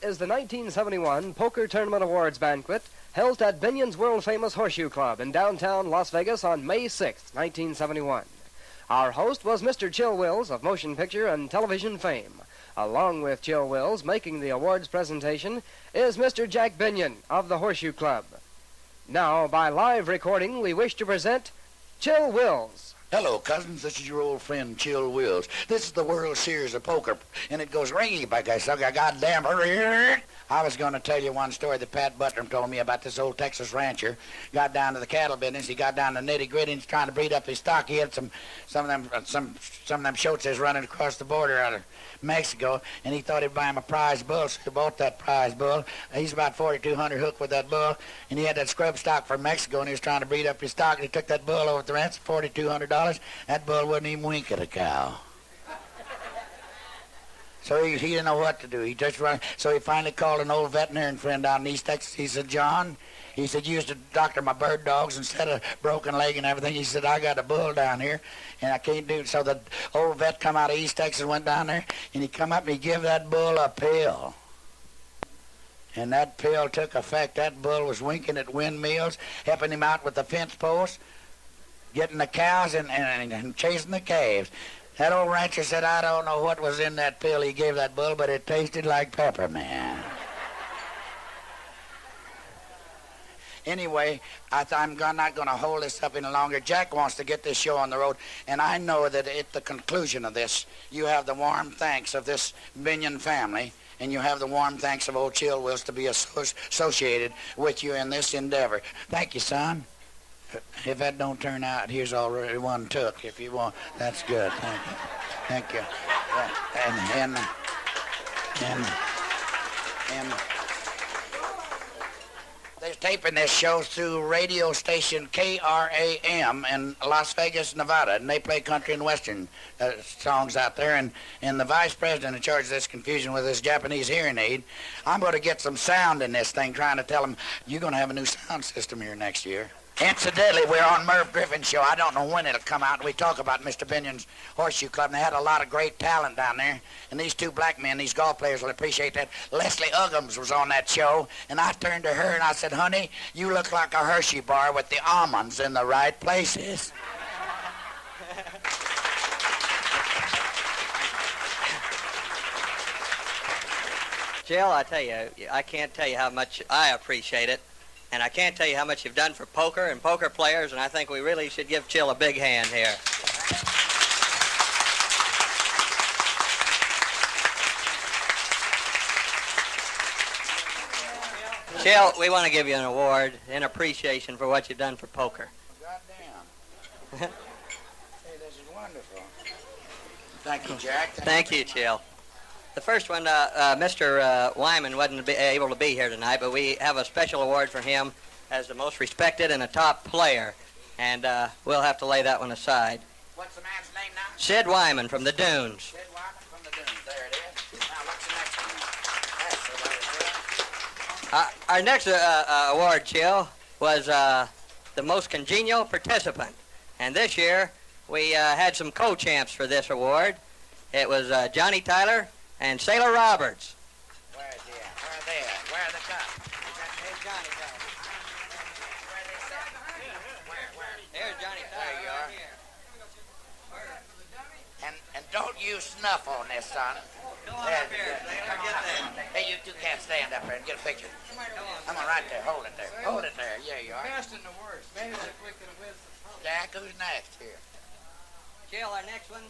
is the 1971 Poker Tournament Awards Banquet held at Binion's world-famous Horseshoe Club in downtown Las Vegas on May 6, 1971. Our host was Mr. Chill Wills of motion picture and television fame. Along with Chill Wills, making the awards presentation, is Mr. Jack Binion of the Horseshoe Club. Now, by live recording, we wish to present Chill Wills. Hello, cousins. This is your old friend, Chill Wills. This is the World Series of Poker, and it goes ringy like I suck a goddamn... I was going to tell you one story that Pat Buttram told me about this old Texas rancher. Got down to the cattle business. He got down to nitty-gritty and he's trying to breed up his stock. He had some of them shotes running across the border out of Mexico, and he thought he'd buy him a prize bull, so he bought that prize bull. He's about 4,200 hooked with that bull, and he had that scrub stock from Mexico, and he was trying to breed up his stock, and he took that bull over at the ranch for $4,200. That bull wouldn't even wink at a cow. So he didn't know what to do. He just run. So he finally called an old veterinarian friend out in East Texas. He said, John, he said, you used to doctor my bird dogs instead of broken leg and everything. He said, I got a bull down here, and I can't do it. So the old vet come out of East Texas, went down there, and he come up and he give that bull a pill. And that pill took effect. That bull was winking at windmills, helping him out with the fence post, getting the cows and chasing the calves. That old rancher said, I don't know what was in that pill he gave that bull, but it tasted like peppermint. Anyway, I'm not going to hold this up any longer. Jack wants to get this show on the road, and I know that at the conclusion of this, you have the warm thanks of this Binion family, and you have the warm thanks of old Chill Wills to be associated with you in this endeavor. Thank you, son. If that don't turn out, here's already one took. If you want, that's good. Thank you. And they're taping this show through radio station KRAM in Las Vegas, Nevada, and they play country and western songs out there. And the vice president in charge of this confusion with this Japanese hearing aid, I'm going to get some sound in this thing, trying to tell him you're going to have a new sound system here next year. Incidentally, we're on Merv Griffin's show. I don't know when it'll come out. We talk about Mr. Binion's Horseshoe Club, and they had a lot of great talent down there. And these two black men, these golf players, will appreciate that. Leslie Uggams was on that show, and I turned to her and I said, honey, you look like a Hershey bar with the almonds in the right places. Jill, I tell you, I can't tell you how much I appreciate it. And I can't tell you how much you've done for poker and poker players, and I think we really should give Chill a big hand here. Chill, we want to give you an award in appreciation for what you've done for poker. Goddamn. Hey, this is wonderful. Thank you, Jack. Thank you, Chill. The first one, Mr. Wyman wasn't able to be here tonight, but we have a special award for him as the most respected and a top player, and we'll have to lay that one aside. What's the man's name now? Sid Wyman from the Dunes. Sid Wyman from the Dunes. There it is. Now, what's the next one? Our next award, Chill, was the most congenial participant, and this year we had some co-champs for this award. It was Johnny Tyler and Sailor Roberts. Where is he at? Where are they at? Where are the cups? Here's Johnny Tyler. Where are they at? Where? There's Johnny Tyler. There you are. Here. And don't you snuff on this, son. Come on up here. Get there. Hey, you two can't stand up there and get a picture. Come on, right there. Hold it there. Hold it there. Yeah, you are. Best and the worst. Maybe the quick and the wisdom. Jack, who's next here? Jill, our next one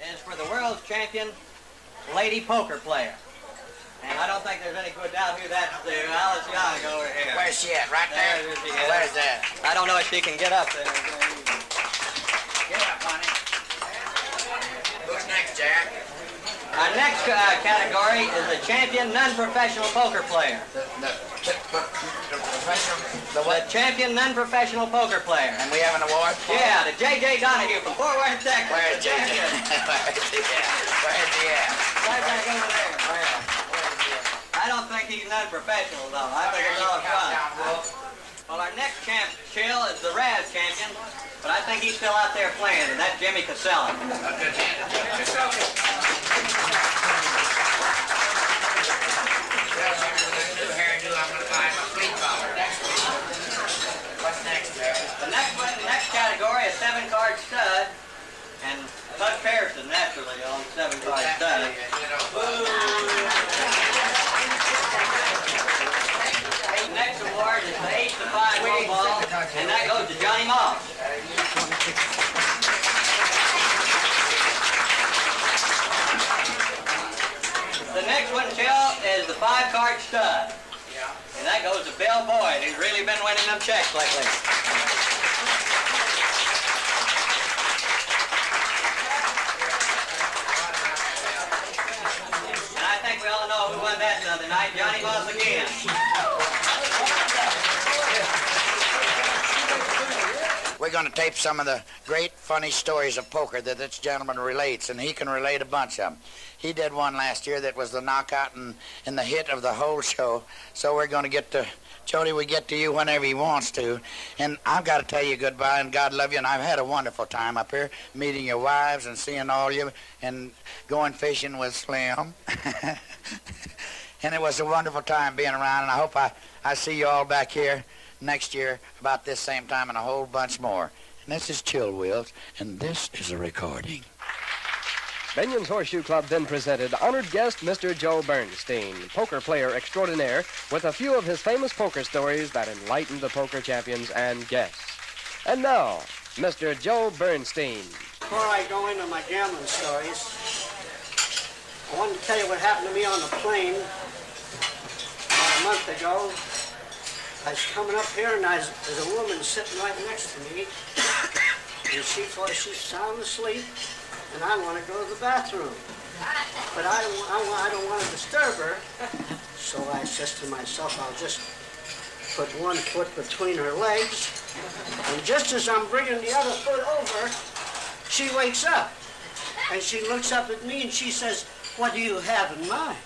is for the world's champion lady poker player. And I don't think there's any good doubt who that's to. Alice Young over here. Where's she at? Right there? There she is. Where's that? I don't know if she can get up there. Get up, honey. Who's next, Jack? Our next category is the champion non-professional poker player. The professional... The The what? champion non-professional poker player. And we have an award for Yeah, to J.J. Donahue from Fort Worth, Texas. Where's the J.J.? champion. Where's he at? Where's he at? Right back over there. Where's he at? I don't think he's non-professional, though. I think it's all fun. Well, our next champ, Chill, is the Raz champion, but I think he's still out there playing, and that's Jimmy Casella. A good hand. the 5-card stud. Yeah. And that goes to Bill Boyd, who's really been winning them checks lately. And I think we all know who won that the other night. Johnny Moss again. We're going to tape some of the great funny stories of poker that this gentleman relates, and he can relate a bunch of them. He did one last year that was the knockout and the hit of the whole show. So we're going to get to, Jody, we get to you whenever he wants to. And I've got to tell you goodbye, and God love you, and I've had a wonderful time up here, meeting your wives and seeing all you, and going fishing with Slim. And it was a wonderful time being around, and I hope I see you all back here next year about this same time and a whole bunch more. And this is Chill Wills, and this is a recording. Binion's Horseshoe Club then presented honored guest Mr. Joe Bernstein, poker player extraordinaire, with a few of his famous poker stories that enlightened the poker champions and guests. And now, Mr. Joe Bernstein. Before I go into my gambling stories, I wanted to tell you what happened to me on the plane about a month ago. I was coming up here, and there's a woman sitting right next to me, and she's sound asleep, and I want to go to the bathroom. But I don't want to disturb her, so I says to myself, I'll just put one foot between her legs, and just as I'm bringing the other foot over, she wakes up, and she looks up at me, and she says, "What do you have in mind?"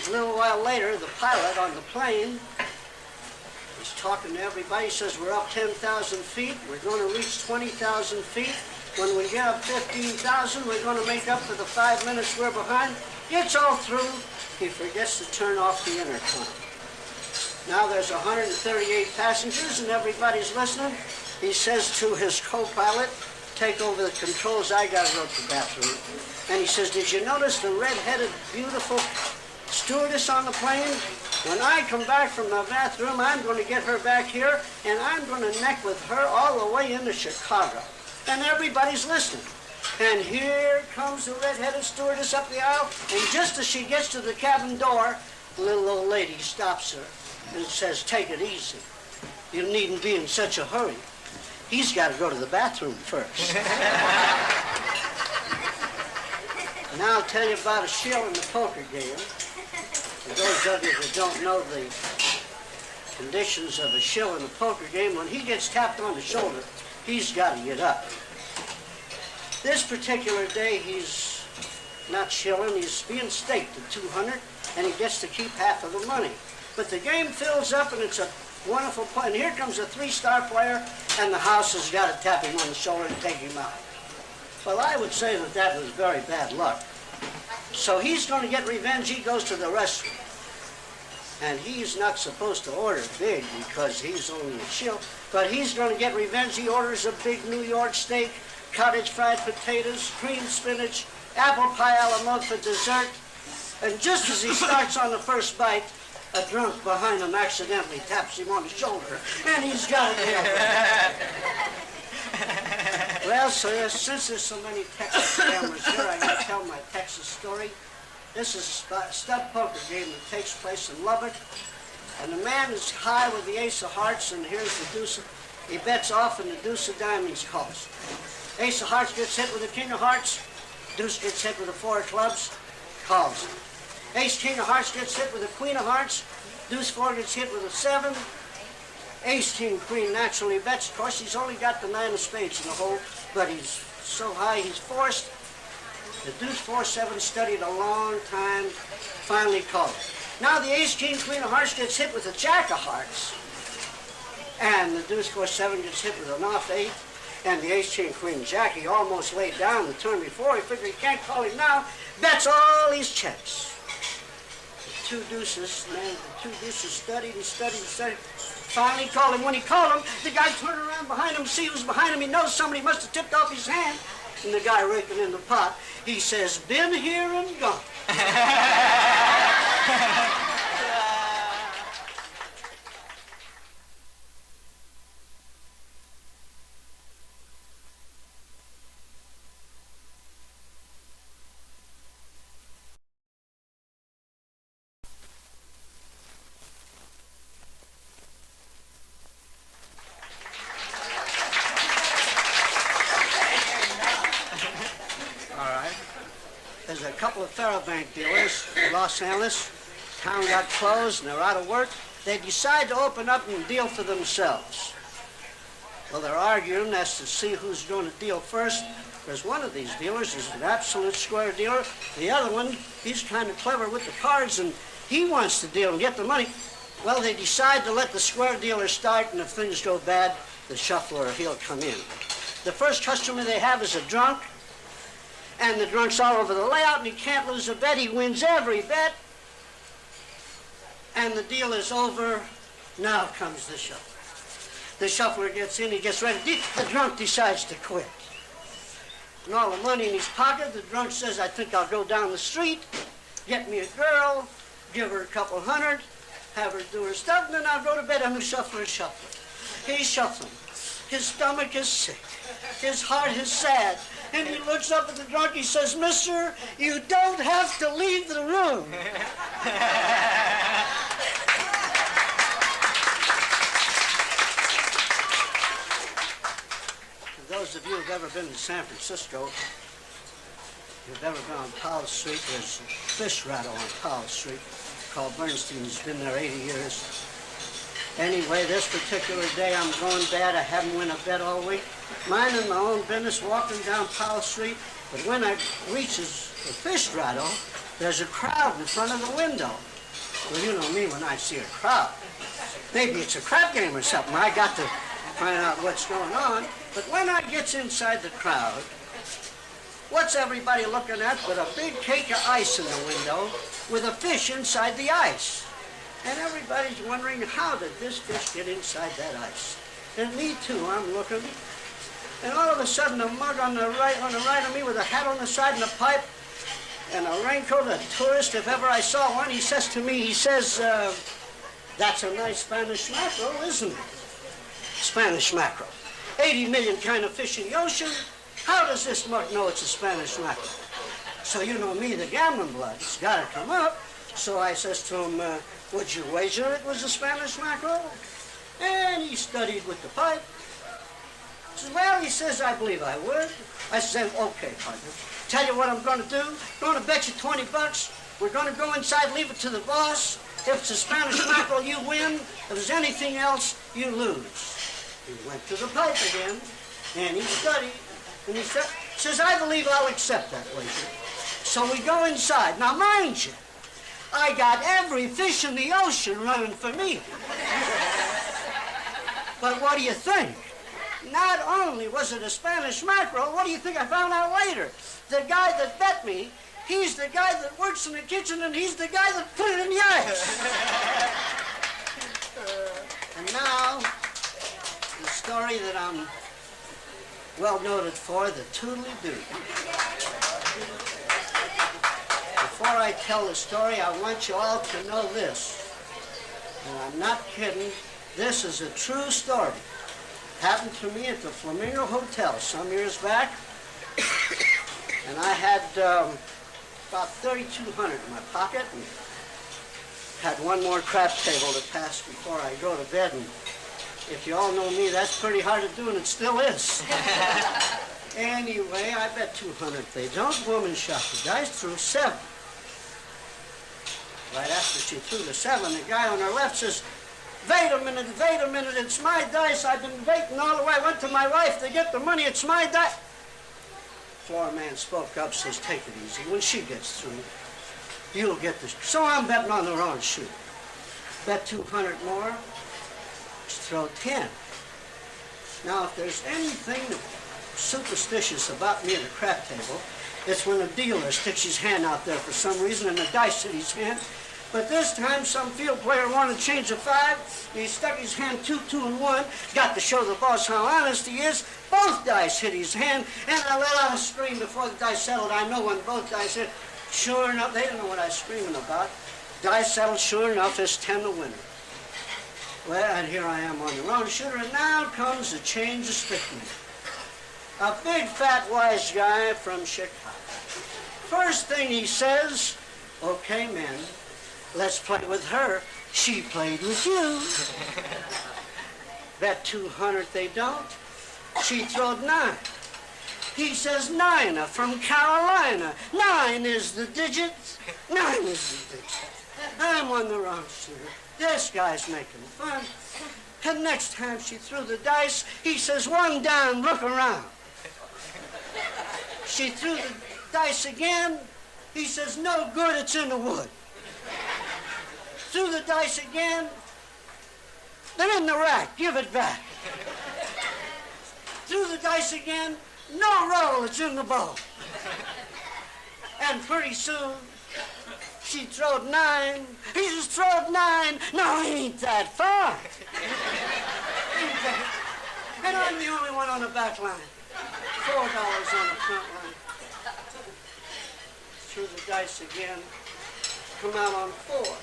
A little while later, the pilot on the plane is talking to everybody. He says, we're up 10,000 feet. We're going to reach 20,000 feet. When we get up 15,000, we're going to make up for the 5 minutes we're behind. It's all through. He forgets to turn off the intercom. Now there's 138 passengers, and everybody's listening. He says to his co-pilot, take over the controls. I got to go to the bathroom. And he says, did you notice the red-headed, beautiful stewardess on the plane? When I come back from the bathroom, I'm going to get her back here, and I'm going to neck with her all the way into Chicago. And everybody's listening. And here comes the red-headed stewardess up the aisle, and just as she gets to the cabin door, the little old lady stops her and says, take it easy. You needn't be in such a hurry. He's got to go to the bathroom first. Now I'll tell you about a shill in the poker game. For those of you that don't know the conditions of a shill in a poker game, when he gets tapped on the shoulder, he's got to get up. This particular day, he's not shilling, he's being staked at 200, and he gets to keep half of the money. But the game fills up, and it's a wonderful play. And here comes a 3-star player, and the house has got to tap him on the shoulder and take him out. Well, I would say that that was very bad luck. So he's going to get revenge. He goes to the restaurant. And he's not supposed to order big because he's only a shill. But he's going to get revenge. He orders a big New York steak, cottage fried potatoes, creamed spinach, apple pie a la mode for dessert. And just as he starts on the first bite, a drunk behind him accidentally taps him on the shoulder, and he's got it. Well, so since there's so many Texas gamblers here, I gotta tell my Texas story. This is a stud poker game that takes place in Lubbock, and the man is high with the ace of hearts, and here's the deuce. He bets off, and the deuce of diamonds calls. Ace of hearts gets hit with the king of hearts. Deuce gets hit with the 4 of clubs, calls. Ace king of hearts gets hit with the queen of hearts. Deuce 4 gets hit with a 7. Ace king queen naturally bets. Of course, he's only got the 9 of spades in the hole, but he's so high he's forced. The deuce 4-7 studied a long time, finally called it. Now the ace king queen of hearts gets hit with the jack of hearts, and the deuce 4-7 gets hit with an off 8. And the ace king queen jack, he almost laid down the turn before. He figured he can't call him now. Bets all his checks. The 2 deuces, man, the 2 deuces studied and studied and studied. Finally called him. When he called him, the guy turned around behind him, see who's behind him. He knows somebody must have tipped off his hand. And the guy raking in the pot, he says, been here and gone. bank dealers in Los Angeles. Town got closed and they're out of work. They decide to open up and deal for themselves. Well, they're arguing as to see who's going to deal first, because one of these dealers is an absolute square dealer. The other one, he's kind of clever with the cards, and he wants to deal and get the money. Well, they decide to let the square dealer start, and if things go bad, the shuffler, he'll come in. The first customer they have is a drunk, and the drunk's all over the layout, and he can't lose a bet. He wins every bet, and the deal is over. Now comes the shuffler. The shuffler gets in, he gets ready. The drunk decides to quit. And all the money in his pocket, the drunk says, I think I'll go down the street, get me a girl, give her a couple hundred, have her do her stuff, and then I'll go to bed. And the shuffler is shuffling. He's shuffling. His stomach is sick. His heart is sad. And he looks up at the drunk, he says, Mister, you don't have to leave the room. Those of you who've ever been to San Francisco, you've ever been on Powell Street, there's a fish rattle on Powell Street called Bernstein's. Been there 80 years. Anyway, this particular day I'm going bad. I haven't won a bet all week. Minding my own business, walking down Powell Street. But when I reaches the fish rattle, there's a crowd in front of the window. Well, you know me when I see a crowd. Maybe it's a crap game or something. I got to find out what's going on. But when I gets inside the crowd, what's everybody looking at but a big cake of ice in the window with a fish inside the ice. And everybody's wondering, how did this fish get inside that ice? And me too, I'm looking. And all of a sudden, a mug on the right of me with a hat on the side and a pipe and a raincoat, a tourist, if ever I saw one, he says to me, that's a nice Spanish mackerel, isn't it? Spanish mackerel. 80 million kind of fish in the ocean. How does this mug know it's a Spanish mackerel? So you know me, the gambling blood's got to come up. So I says to him, would you wager it was a Spanish mackerel? And he studied with the pipe. Says, well, he says, I believe I would. I said, okay, partner. Tell you what I'm going to do. I'm going to bet you $20. We're going to go inside, leave it to the boss. If it's a Spanish mackerel, you win. If there's anything else, you lose. He went to the pipe again, and he studied, and he says, I believe I'll accept that wager. So we go inside. Now, mind you, I got every fish in the ocean running for me. But what do you think? Not only was it a Spanish mackerel, what do you think I found out later? The guy that bet me, he's the guy that works in the kitchen, and he's the guy that put it in the ice. And now, the story that I'm well noted for, the toodly-doo. Before I tell the story, I want you all to know this. And I'm not kidding. This is a true story. Happened to me at the Flamingo Hotel some years back. And I had about $3,200 in my pocket and had one more crap table to pass before I go to bed. And if you all know me, that's pretty hard to do, and it still is. Anyway, I bet $200 they don't. Woman shot the dice, threw 7. Right after she threw the 7, the guy on her left says, wait a minute, it's my dice. I've been waiting all the way. I went to my wife to get the money. It's my dice. Floor man spoke up, says, take it easy. When she gets through, you'll get this. So I'm betting on the wrong shoe. Bet 200 more. Throw 10. Now, if there's anything superstitious about me at a crap table, it's when a dealer sticks his hand out there for some reason and the dice hit his hand. But this time, some field player wanted to change a 5. He stuck his hand 2, 2, and 1. Got to show the boss how honest he is. Both dice hit his hand, and I let out a scream before the dice settled. I know when both dice hit. Sure enough, they didn't know what I was screaming about. Dice settled, sure enough, it's 10 the winner. Well, and here I am on the wrong shooter, and now comes the change of stickman. A big, fat, wise guy from Chicago. First thing he says, okay, men, let's play with her. She played with you. Bet 200 they don't. She throwed 9. He says, Nina from Carolina. 9 is the digit. 9 is the digit. I'm on the wrong sugar. This guy's making fun. And next time she threw the dice, he says, 1 down, look around. She threw the dice again. He says, no good, it's in the wood. Threw the dice again. They're in the rack, give it back. Threw the dice again. No roll, it's in the bowl. And pretty soon, she throwed 9. He just throwed 9. No, he ain't that far. And I'm the only one on the back line. $4 on the front line. Threw the dice again. Come out on 4.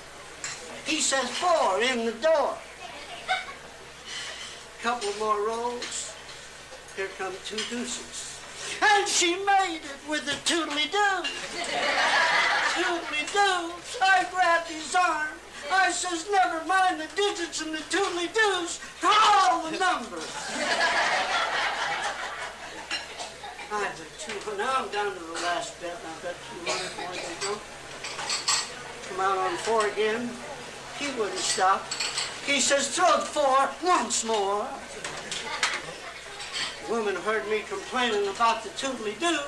He says 4 in the door. Couple more rolls. Here come 2 deuces. And she made it with the toodly-doo. Toodly-doos. I grabbed his arm. I says, never mind the digits and the toodly-doos. All the numbers. I bet 200. Now I'm down to the last bet. I bet 200 more they go. Come out on 4 again. He wouldn't stop. He says, throw 4 once more. The woman heard me complaining about the toodly-doo.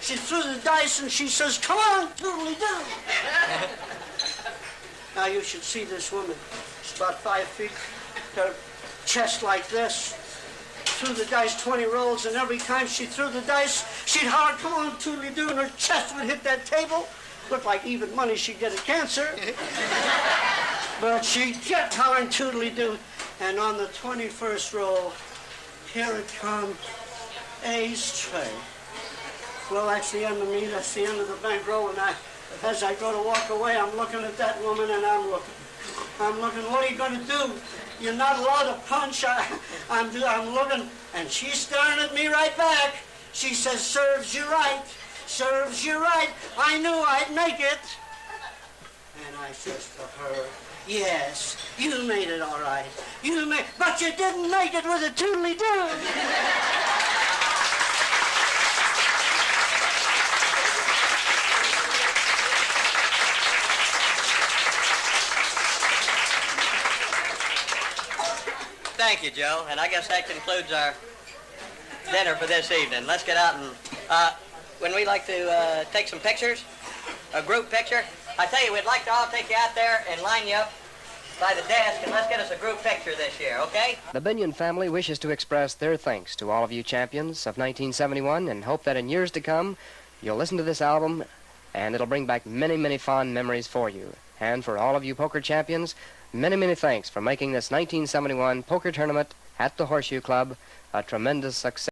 She threw the dice and she says, come on, toodly-doo. Now you should see this woman. She's about 5 feet, her chest like this. Threw the dice 20 rolls, and every time she threw the dice, she'd holler, come on, toodly-doo, and her chest would hit that table. Looked like even money she'd get a cancer. But she kept hollering toodly-doo, and on the 21st roll, here it comes, ace tray. Well, that's the end of me. That's the end of the bankroll. And as I go to walk away, I'm looking at that woman, and I'm looking. What are you going to do? You're not allowed to punch. I'm looking, and she's staring at me right back. She says, serves you right. Serves you right. I knew I'd make it. And I says to her, yes, you made it all right. But you didn't make it with a toodly-doo. Thank you, Joe. And I guess that concludes our dinner for this evening. Let's get out and, when we like to take some pictures, a group picture, I tell you, we'd like to all take you out there and line you up by the desk, and let's get us a group picture this year, okay? The Binion family wishes to express their thanks to all of you champions of 1971 and hope that in years to come, you'll listen to this album and it'll bring back many, many fond memories for you. And for all of you poker champions, many, many thanks for making this 1971 poker tournament at the Horseshoe Club a tremendous success.